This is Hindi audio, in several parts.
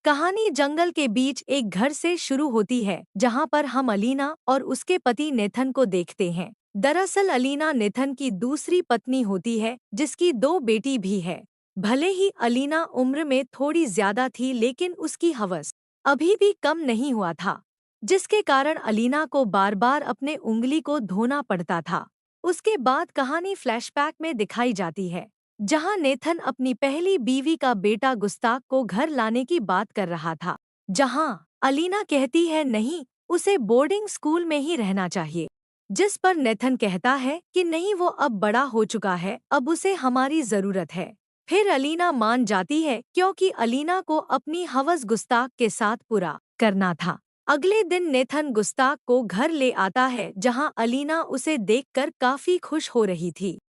कहानी जंगल के बीच एक घर से शुरू होती है जहां पर हम अलीना और उसके पति नेथन को देखते हैं। दरअसल अलीना नेथन की दूसरी पत्नी होती है जिसकी दो बेटी भी है। भले ही अलीना उम्र में थोड़ी ज्यादा थी लेकिन उसकी हवस अभी भी कम नहीं हुआ था, जिसके कारण अलीना को बार बार अपने उंगली को धोना पड़ता था। उसके बाद कहानी फ्लैशबैक में दिखाई जाती है जहां नेथन अपनी पहली बीवी का बेटा गुस्ताख को घर लाने की बात कर रहा था। जहां अलीना कहती है नहीं, उसे बोर्डिंग स्कूल में ही रहना चाहिए, जिस पर नेथन कहता है कि नहीं, वो अब बड़ा हो चुका है, अब उसे हमारी जरूरत है। फिर अलीना मान जाती है क्योंकि अलीना को अपनी हवस गुस्ताख के साथ पूरा करना था। अगले दिन नेथन गुस्ताख को घर ले आता है जहां अलीना उसे देखकर काफी खुश हो रही थी।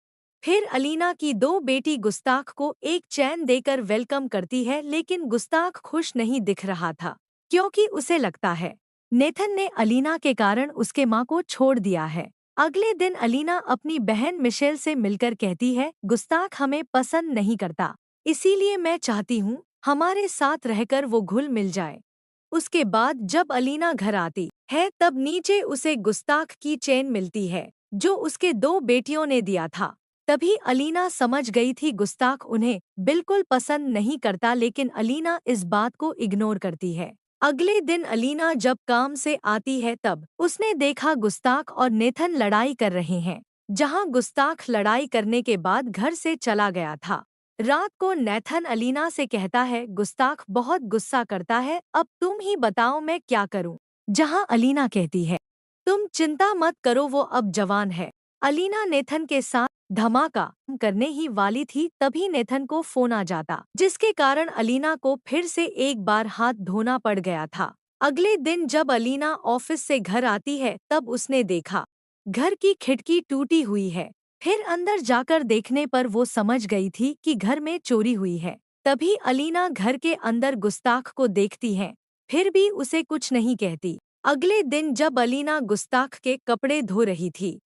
फिर अलीना की दो बेटी गुस्ताख को एक चैन देकर वेलकम करती है लेकिन गुस्ताख खुश नहीं दिख रहा था क्योंकि उसे लगता है नेथन ने अलीना के कारण उसके माँ को छोड़ दिया है। अगले दिन अलीना अपनी बहन मिशेल से मिलकर कहती है गुस्ताख हमें पसंद नहीं करता, इसीलिए मैं चाहती हूँ हमारे साथ रहकर वो घुल मिल जाए। उसके बाद जब अलीना घर आती है तब नीचे उसे गुस्ताख की चेन मिलती है जो उसके दो बेटियों ने दिया था। तभी अलीना समझ गई थी गुस्ताख उन्हें बिल्कुल पसंद नहीं करता, लेकिन अलीना इस बात को इग्नोर करती है। अगले दिन अलीना जब काम से आती है तब उसने देखा गुस्ताख और नेथन लड़ाई कर रहे हैं। जहां गुस्ताख लड़ाई करने के बाद घर से चला गया था। रात को नेथन अलीना से कहता है गुस्ताख बहुत गुस्सा करता है, अब तुम ही बताओ मैं क्या करूं। जहां अलीना कहती है तुम चिंता मत करो, वो अब जवान है। अलीना नेथन के साथ धमाका करने ही वाली थी तभी नेथन को फोन आ जाता, जिसके कारण अलीना को फिर से एक बार हाथ धोना पड़ गया था। अगले दिन जब अलीना ऑफिस से घर आती है तब उसने देखा घर की खिड़की टूटी हुई है। फिर अंदर जाकर देखने पर वो समझ गई थी कि घर में चोरी हुई है। तभी अलीना घर के अंदर गुस्ताख को देखती है, फिर भी उसे कुछ नहीं कहती। अगले दिन जब अलीना गुस्ताख के कपड़े धो रही थी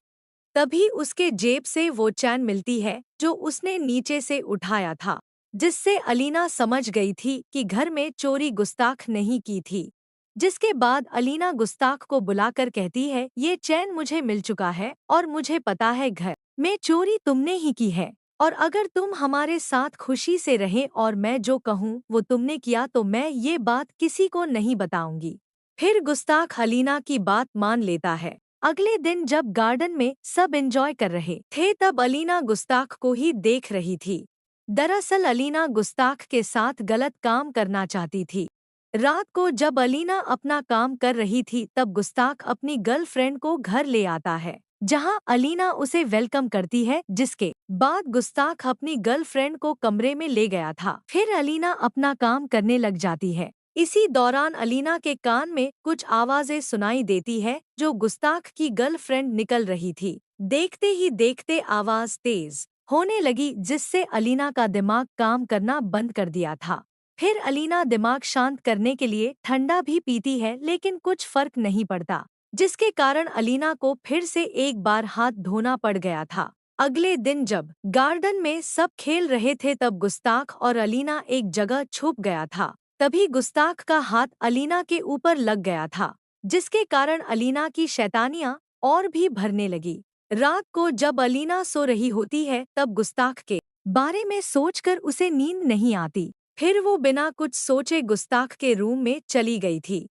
तभी उसके जेब से वो चैन मिलती है जो उसने नीचे से उठाया था, जिससे अलीना समझ गई थी कि घर में चोरी गुस्ताख नहीं की थी। जिसके बाद अलीना गुस्ताख को बुलाकर कहती है ये चैन मुझे मिल चुका है और मुझे पता है घर में चोरी तुमने ही की है, और अगर तुम हमारे साथ खुशी से रहे और मैं जो कहूँ वो तुमने किया तो मैं ये बात किसी को नहीं बताऊंगी। फिर गुस्ताख अलीना की बात मान लेता है। अगले दिन जब गार्डन में सब एंजॉय कर रहे थे तब अलीना गुस्ताख को ही देख रही थी। दरअसल अलीना गुस्ताख के साथ गलत काम करना चाहती थी। रात को जब अलीना अपना काम कर रही थी तब गुस्ताख अपनी गर्लफ्रेंड को घर ले आता है जहां अलीना उसे वेलकम करती है। जिसके बाद गुस्ताख अपनी गर्लफ्रेंड को कमरे में ले गया था। फिर अलीना अपना काम करने लग जाती है। इसी दौरान अलीना के कान में कुछ आवाजें सुनाई देती है जो गुस्ताख की गर्लफ्रेंड निकल रही थी। देखते ही देखते आवाज तेज होने लगी जिससे अलीना का दिमाग काम करना बंद कर दिया था। फिर अलीना दिमाग शांत करने के लिए ठंडा भी पीती है लेकिन कुछ फर्क नहीं पड़ता, जिसके कारण अलीना को फिर से एक बार हाथ धोना पड़ गया था। अगले दिन जब गार्डन में सब खेल रहे थे तब गुस्ताख और अलीना एक जगह छुप गया था। तभी गुस्ताख का हाथ अलीना के ऊपर लग गया था, जिसके कारण अलीना की शैतानियां और भी भरने लगी। रात को जब अलीना सो रही होती है तब गुस्ताख के बारे में सोचकर उसे नींद नहीं आती। फिर वो बिना कुछ सोचे गुस्ताख के रूम में चली गई थी,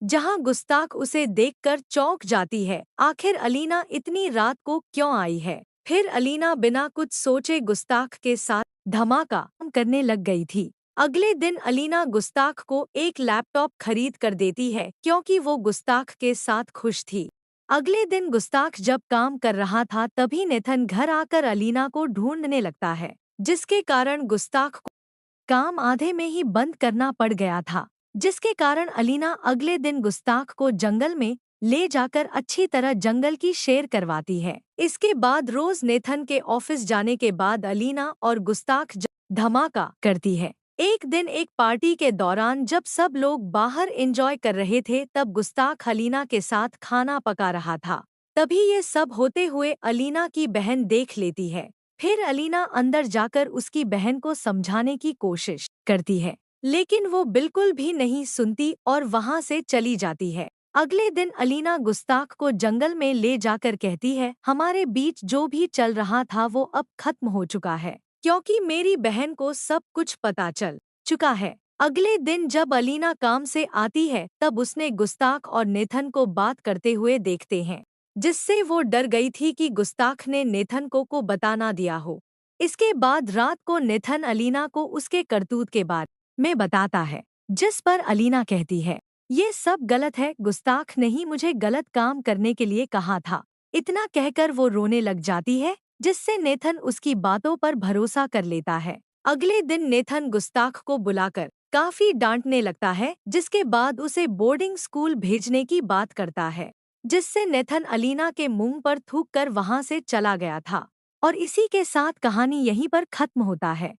जहां गुस्ताख उसे देखकर चौंक जाती है, आखिर अलीना इतनी रात को क्यों आई है। फिर अलीना बिना कुछ सोचे गुस्ताख के साथ धमाका करने लग गई थी। अगले दिन अलीना गुस्ताख को एक लैपटॉप खरीद कर देती है क्योंकि वो गुस्ताख के साथ खुश थी। अगले दिन गुस्ताख जब काम कर रहा था तभी नेथन घर आकर अलीना को ढूंढने लगता है, जिसके कारण गुस्ताख को काम आधे में ही बंद करना पड़ गया था। जिसके कारण अलीना अगले दिन गुस्ताख को जंगल में ले जाकर अच्छी तरह जंगल की सैर करवाती है। इसके बाद रोज नेथन के ऑफिस जाने के बाद अलीना और गुस्ताख धमाका करती है। एक दिन एक पार्टी के दौरान जब सब लोग बाहर एंजॉय कर रहे थे तब गुस्ताख अलीना के साथ खाना पका रहा था। तभी ये सब होते हुए अलीना की बहन देख लेती है। फिर अलीना अंदर जाकर उसकी बहन को समझाने की कोशिश करती है लेकिन वो बिल्कुल भी नहीं सुनती और वहाँ से चली जाती है। अगले दिन अलीना गुस्ताख को जंगल में ले जाकर कहती है, हमारे बीच जो भी चल रहा था वो अब खत्म हो चुका है, क्योंकि मेरी बहन को सब कुछ पता चल चुका है। अगले दिन जब अलीना काम से आती है तब उसने गुस्ताख और नेथन को बात करते हुए देखते हैं, जिससे वो डर गई थी कि गुस्ताख ने नेथन को बता ना दिया हो। इसके बाद रात को नेथन अलीना को उसके करतूत के बारे में बताता है, जिस पर अलीना कहती है, ये सब गलत है, गुस्ताख ने ही मुझे गलत काम करने के लिए कहा था। इतना कहकर वो रोने लग जाती है, जिससे नेथन उसकी बातों पर भरोसा कर लेता है। अगले दिन नेथन गुस्ताख को बुलाकर काफी डांटने लगता है, जिसके बाद उसे बोर्डिंग स्कूल भेजने की बात करता है, जिससे नेथन अलीना के मुंह पर थूक कर वहां से चला गया था। और इसी के साथ कहानी यहीं पर खत्म होता है।